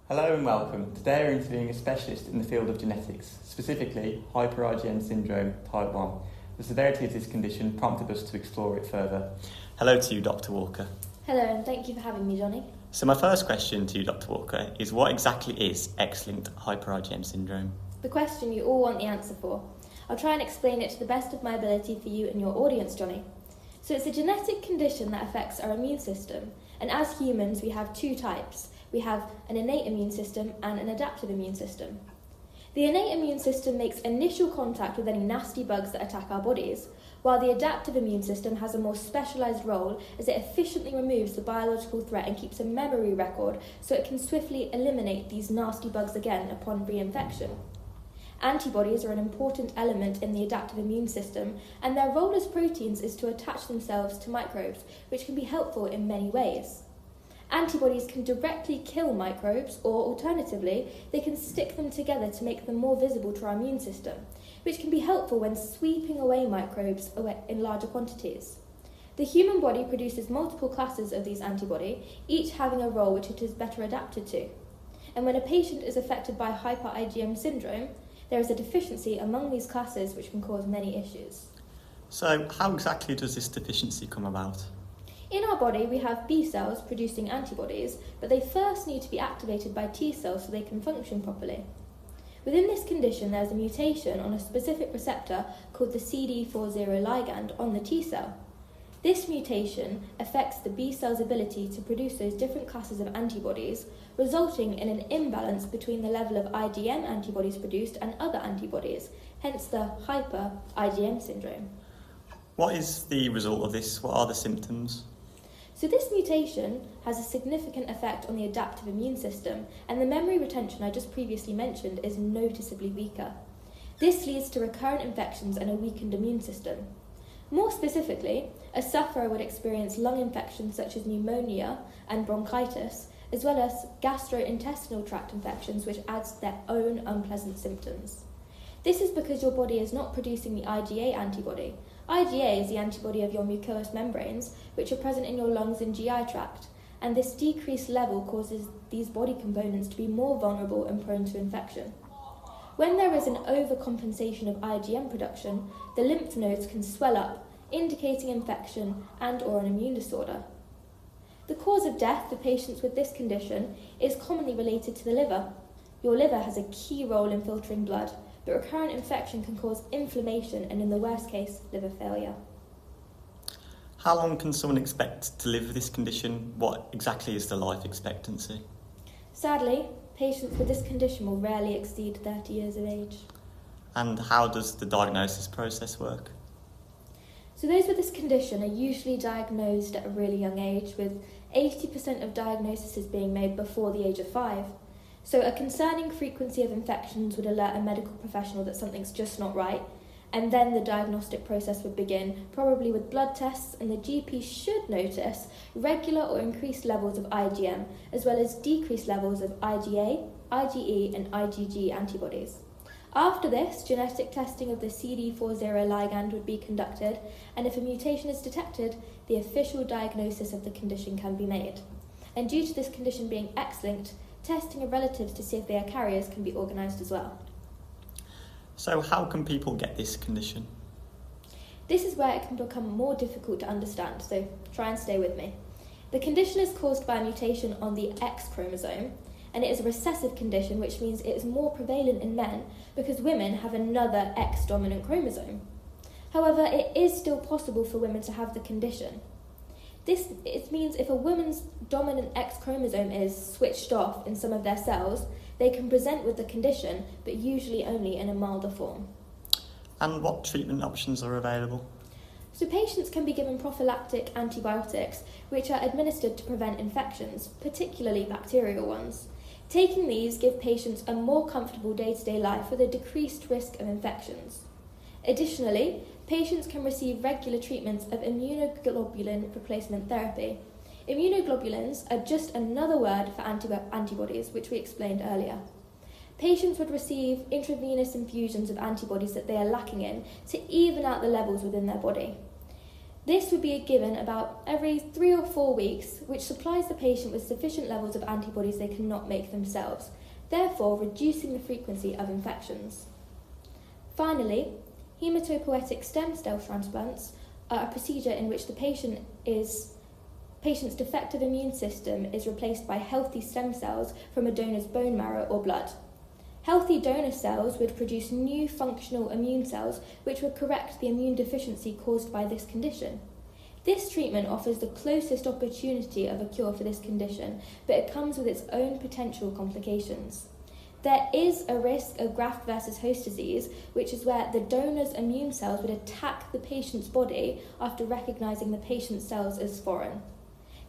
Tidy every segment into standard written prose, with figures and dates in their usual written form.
Hello and welcome. Today we're interviewing a specialist in the field of genetics, specifically IgM Syndrome type 1. The severity of this condition prompted us to explore it further. Hello to you, Dr. Walker. Hello, and thank you for having me, Johnny. So my first question to you, Dr. Walker, is what exactly is X-linked hyper-IgM syndrome? The question you all want the answer for. I'll try and explain it to the best of my ability for you and your audience, Johnny. So it's a genetic condition that affects our immune system, and as humans we have two types. We have an innate immune system and an adaptive immune system. The innate immune system makes initial contact with any nasty bugs that attack our bodies, while the adaptive immune system has a more specialised role as it efficiently removes the biological threat and keeps a memory record so it can swiftly eliminate these nasty bugs again upon reinfection. Antibodies are an important element in the adaptive immune system, and their role as proteins is to attach themselves to microbes, which can be helpful in many ways. Antibodies can directly kill microbes, or alternatively, they can stick them together to make them more visible to our immune system, which can be helpful when sweeping away microbes in larger quantities. The human body produces multiple classes of these antibodies, each having a role which it is better adapted to. And when a patient is affected by hyper-IgM syndrome, there is a deficiency among these classes which can cause many issues. So how exactly does this deficiency come about? In our body, we have B cells producing antibodies, but they first need to be activated by T cells so they can function properly. Within this condition, there is a mutation on a specific receptor called the CD40 ligand on the T cell. This mutation affects the B cell's ability to produce those different classes of antibodies, resulting in an imbalance between the level of IgM antibodies produced and other antibodies, hence the hyper-IgM syndrome. What is the result of this? What are the symptoms? So this mutation has a significant effect on the adaptive immune system, and the memory retention I just previously mentioned is noticeably weaker. This leads to recurrent infections and a weakened immune system. More specifically, a sufferer would experience lung infections such as pneumonia and bronchitis, as well as gastrointestinal tract infections, which adds their own unpleasant symptoms. This is because your body is not producing the IgA antibody. IgA is the antibody of your mucous membranes, which are present in your lungs and GI tract, and this decreased level causes these body components to be more vulnerable and prone to infection. When there is an overcompensation of IgM production, the lymph nodes can swell up, indicating infection and/or an immune disorder. The cause of death for patients with this condition is commonly related to the liver. Your liver has a key role in filtering blood, but recurrent infection can cause inflammation and, in the worst case, liver failure. How long can someone expect to live with this condition? What exactly is the life expectancy? Sadly, patients with this condition will rarely exceed 30 years of age. And how does the diagnosis process work? So those with this condition are usually diagnosed at a really young age, with 80% of diagnoses being made before the age of 5. So a concerning frequency of infections would alert a medical professional that something's just not right, and then the diagnostic process would begin, probably with blood tests, and the GP should notice regular or increased levels of IgM, as well as decreased levels of IgA, IgE and IgG antibodies. After this, genetic testing of the CD40 ligand would be conducted, and if a mutation is detected, the official diagnosis of the condition can be made. And due to this condition being X-linked, testing of relatives to see if they are carriers can be organised as well. So how can people get this condition? This is where it can become more difficult to understand, so try and stay with me. The condition is caused by a mutation on the X chromosome, and it is a recessive condition, which means it is more prevalent in men because women have another X-dominant chromosome. However, it is still possible for women to have the condition. It means if a woman's dominant X chromosome is switched off in some of their cells, they can present with the condition, but usually only in a milder form. And what treatment options are available? So patients can be given prophylactic antibiotics, which are administered to prevent infections, particularly bacterial ones. Taking these give patients a more comfortable day-to-day life with a decreased risk of infections. Additionally, patients can receive regular treatments of immunoglobulin replacement therapy. Immunoglobulins are just another word for antibodies, which we explained earlier. Patients would receive intravenous infusions of antibodies that they are lacking in to even out the levels within their body. This would be given about every 3 or 4 weeks, which supplies the patient with sufficient levels of antibodies they cannot make themselves, therefore reducing the frequency of infections. Finally, hematopoietic stem cell transplants are a procedure in which the patient's defective immune system is replaced by healthy stem cells from a donor's bone marrow or blood. Healthy donor cells would produce new functional immune cells which would correct the immune deficiency caused by this condition. This treatment offers the closest opportunity of a cure for this condition, but it comes with its own potential complications. There is a risk of graft versus host disease, which is where the donor's immune cells would attack the patient's body after recognising the patient's cells as foreign.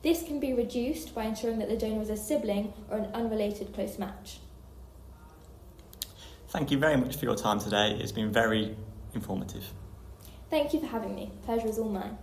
This can be reduced by ensuring that the donor is a sibling or an unrelated close match. Thank you very much for your time today. It's been very informative. Thank you for having me. Pleasure is all mine.